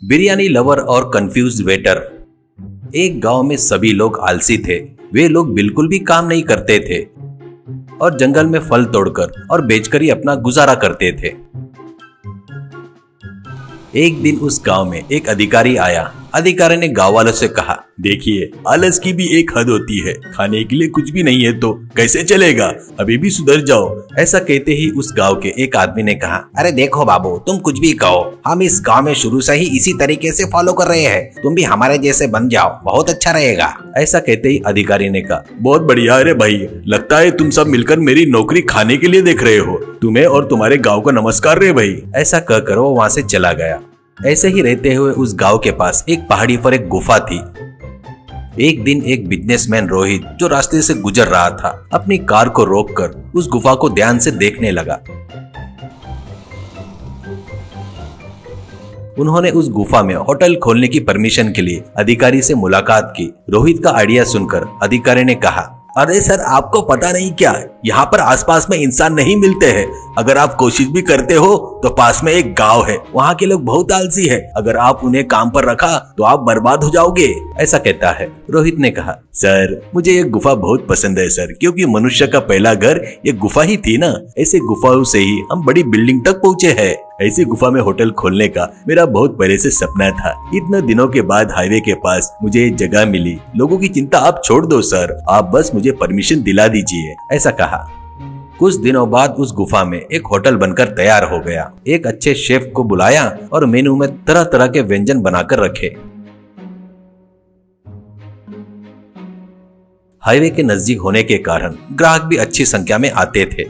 Biryani lover और confuse waiter. एक गांव में सभी लोग आलसी थे। वे लोग बिल्कुल भी काम नहीं करते थे और जंगल में फल तोड़कर और बेचकर ही अपना गुजारा करते थे। एक दिन उस गांव में एक अधिकारी आया। अधिकारी ने गांव वालों से कहा, देखिए, आलस की भी एक हद होती है। खाने के लिए कुछ भी नहीं है तो कैसे चलेगा? अभी भी सुधर जाओ। ऐसा कहते ही उस गांव के एक आदमी ने कहा, अरे देखो बाबू, तुम कुछ भी कहो, हम इस गांव में शुरू से ही इसी तरीके से फॉलो कर रहे हैं। तुम भी हमारे जैसे बन जाओ, बहुत अच्छा रहेगा। ऐसा कहते ही अधिकारी ने कहा, बहुत बढ़िया। अरे भाई, लगता है तुम सब मिलकर मेरी नौकरी खाने के लिए देख रहे हो। तुम्हें और तुम्हारे गाँव का नमस्कार रे भाई। ऐसा कहकर वो वहाँ से चला गया। ऐसे ही रहते हुए उस गांव के पास एक पहाड़ी पर एक गुफा थी। एक दिन एक बिजनेसमैन रोहित, जो रास्ते से गुजर रहा था, अपनी कार को रोककर उस गुफा को ध्यान से देखने लगा। उन्होंने उस गुफा में होटल खोलने की परमिशन के लिए अधिकारी से मुलाकात की। रोहित का आइडिया सुनकर अधिकारी ने कहा, अरे सर, आपको पता नहीं क्या, यहाँ पर आसपास में इंसान नहीं मिलते हैं। अगर आप कोशिश भी करते हो तो पास में एक गांव है, वहाँ के लोग बहुत आलसी है। अगर आप उन्हें काम पर रखा तो आप बर्बाद हो जाओगे। ऐसा कहता है। रोहित ने कहा, सर, मुझे ये गुफा बहुत पसंद है सर, क्योंकि मनुष्य का पहला घर ये गुफा ही थी ना। ऐसे गुफाओं से ही हम बड़ी बिल्डिंग तक पहुँचे हैं। ऐसी गुफा में होटल खोलने का मेरा बहुत पहले से सपना था। इतने दिनों के बाद हाईवे के पास मुझे ये जगह मिली। लोगों की चिंता आप छोड़ दो सर, आप बस मुझे परमिशन दिला दीजिए। ऐसा कहा। कुछ दिनों बाद उस गुफा में एक होटल बनकर तैयार हो गया। एक अच्छे शेफ को बुलाया और मेनू में तरह तरह के व्यंजन बनाकर रखे। हाईवे के नजदीक होने के कारण ग्राहक भी अच्छी संख्या में आते थे।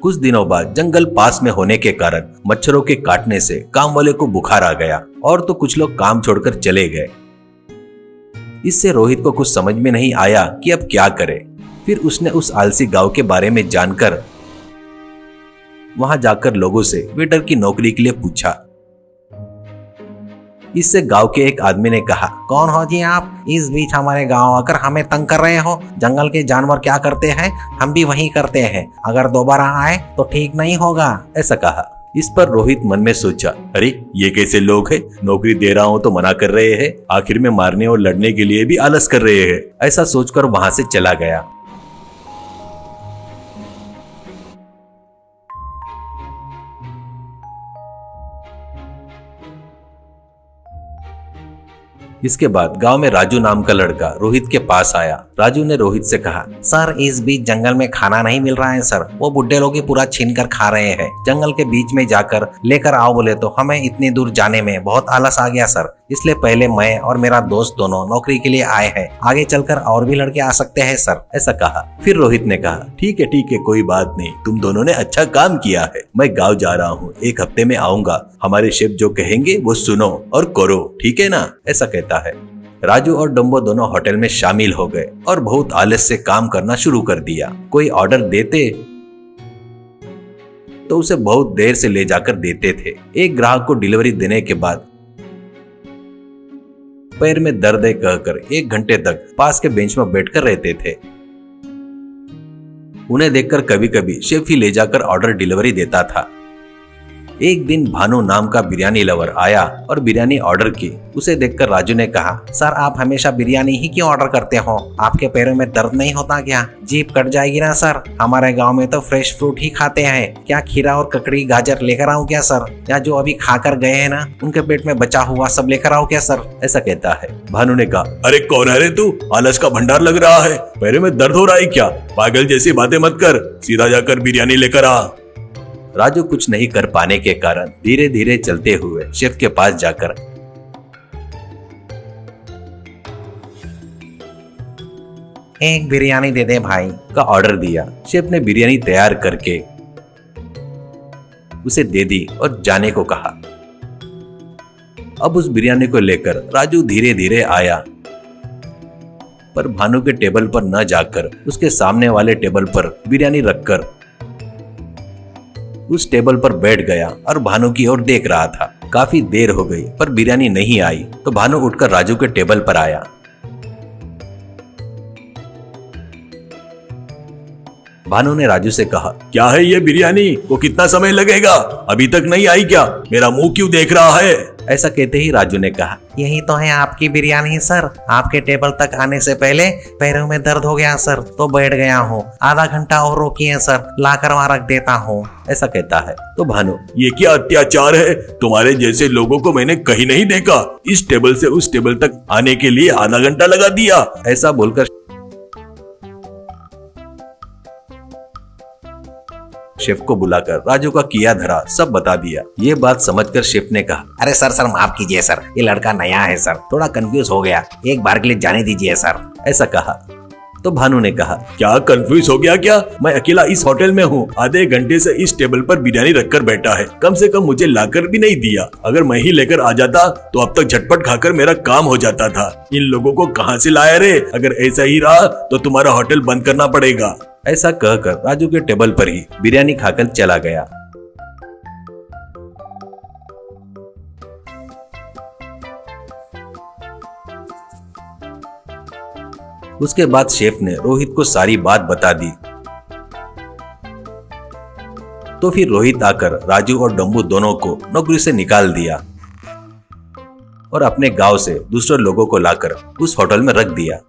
कुछ दिनों बाद जंगल पास में होने के कारण मच्छरों के काटने से काम वाले को बुखार आ गया और तो कुछ लोग काम छोड़कर चले गए। इससे रोहित को कुछ समझ में नहीं आया कि अब क्या करे। फिर उसने उस आलसी गांव के बारे में जानकर वहां जाकर लोगों से वेटर की नौकरी के लिए पूछा। इससे गांव के एक आदमी ने कहा, कौन हो जी आप? इस बीच हमारे गांव आकर हमें तंग कर रहे हो। जंगल के जानवर क्या करते हैं हम भी वही करते हैं। अगर दोबारा आए तो ठीक नहीं होगा। ऐसा कहा। इस पर रोहित मन में सोचा, अरे ये कैसे लोग हैं? नौकरी दे रहा हूं तो मना कर रहे हैं। आखिर में मारने और लड़ने के लिए भी आलस कर रहे हैं। ऐसा सोचकर वहां से चला गया। इसके बाद गांव में राजू नाम का लड़का रोहित के पास आया। राजू ने रोहित से कहा, सर, इस बीच जंगल में खाना नहीं मिल रहा है सर। वो बुड्ढे लोग ही पूरा छीन कर खा रहे हैं। जंगल के बीच में जाकर लेकर आओ बोले तो हमें इतनी दूर जाने में बहुत आलस आ गया सर। इसलिए पहले मैं और मेरा दोस्त दोनों नौकरी के लिए आए हैं। आगे चलकर और भी लड़के आ सकते हैं सर। ऐसा कहा। फिर रोहित ने कहा, ठीक है, कोई बात नहीं। तुम दोनों ने अच्छा काम किया है। मैं गाँव जा रहा हूँ, एक हफ्ते में आऊंगा। हमारे शेफ जो कहेंगे वो सुनो और करो, ठीक है ना? ऐसा कहता है। राजू और डम्बो दोनों होटल में शामिल हो गए और बहुत आलस से काम करना शुरू कर दिया। कोई ऑर्डर देते तो उसे बहुत देर से ले जाकर देते थे। एक ग्राहक को डिलीवरी देने के बाद पैर में दर्द है कहकर 1 घंटे तक पास के बेंच में बैठकर रहते थे। उन्हें देखकर कभी कभी शेफ ही ले जाकर ऑर्डर डिलीवरी देता था। एक दिन भानु नाम का बिरयानी लवर आया और बिरयानी ऑर्डर की। उसे देखकर राजू ने कहा, सर, आप हमेशा बिरयानी ही क्यों ऑर्डर करते हो? आपके पैरों में दर्द नहीं होता क्या? जीभ कट जाएगी ना सर। हमारे गांव में तो फ्रेश फ्रूट ही खाते हैं। क्या खीरा और ककड़ी गाजर लेकर आऊं क्या सर? या जो अभी खाकर गए हैं ना, उनके पेट में बचा हुआ सब लेकर आओ क्या सर? ऐसा कहता है। भानु ने कहा, अरे कौन है रे तू? आलस का भंडार लग रहा है। पैरों में दर्द हो रहा है क्या? पागल जैसी बातें मत कर, सीधा जाकर बिरयानी लेकर आ। राजू कुछ नहीं कर पाने के कारण धीरे धीरे चलते हुए शेफ के पास जाकर एक बिरयानी दे दे भाई का ऑर्डर दिया। शेफ ने बिरयानी तैयार करके उसे दे दी और जाने को कहा। अब उस बिरयानी को लेकर राजू धीरे धीरे आया, पर भानु के टेबल पर न जाकर उसके सामने वाले टेबल पर बिरयानी रखकर उस टेबल पर बैठ गया और भानु की ओर देख रहा था। काफी देर हो गई पर बिरयानी नहीं आई तो भानु उठकर राजू के टेबल पर आया। भानु ने राजू से कहा, क्या है ये बिरयानी, वो कितना समय लगेगा, अभी तक नहीं आई क्या, मेरा मुंह क्यों देख रहा है। ऐसा कहते ही राजू ने कहा, यही तो है आपकी बिरयानी सर। आपके टेबल तक आने से पहले पैरों में दर्द हो गया सर, तो बैठ गया हूँ। आधा घंटा और रोकिए सर, लाकर वहाँ रख देता हूँ। ऐसा कहता है तो भानु, ये क्या अत्याचार है, तुम्हारे जैसे लोगों को मैंने कहीं नहीं देखा, इस टेबल से उस टेबल तक आने के लिए आधा घंटा लगा दिया। ऐसा बोलकर शेफ को बुलाकर राजू का किया धरा सब बता दिया। ये बात समझकर शेफ ने कहा, अरे सर माफ कीजिए सर, ये लड़का नया है सर, थोड़ा कंफ्यूज हो गया, एक बार के लिए जाने दीजिए सर। ऐसा कहा तो भानु ने कहा, क्या कंफ्यूज हो गया क्या, मैं अकेला इस होटल में हूँ, आधे घंटे से इस टेबल पर बिरयानी रखकर बैठा है, कम से कम मुझे लाकर भी नहीं दिया। अगर मैं ही लेकर आ जाता तो अब तक झटपट खाकर मेरा काम हो जाता था। इन लोगों को कहाँ से लाया रे, अगर ऐसा ही रहा तो तुम्हारा होटल बंद करना पड़ेगा। ऐसा कहकर राजू के टेबल पर ही बिरयानी खाकर चला गया। उसके बाद शेफ ने रोहित को सारी बात बता दी। तो फिर रोहित आकर राजू और डम्बू दोनों को नौकरी से निकाल दिया और अपने गांव से दूसरे लोगों को लाकर उस होटल में रख दिया।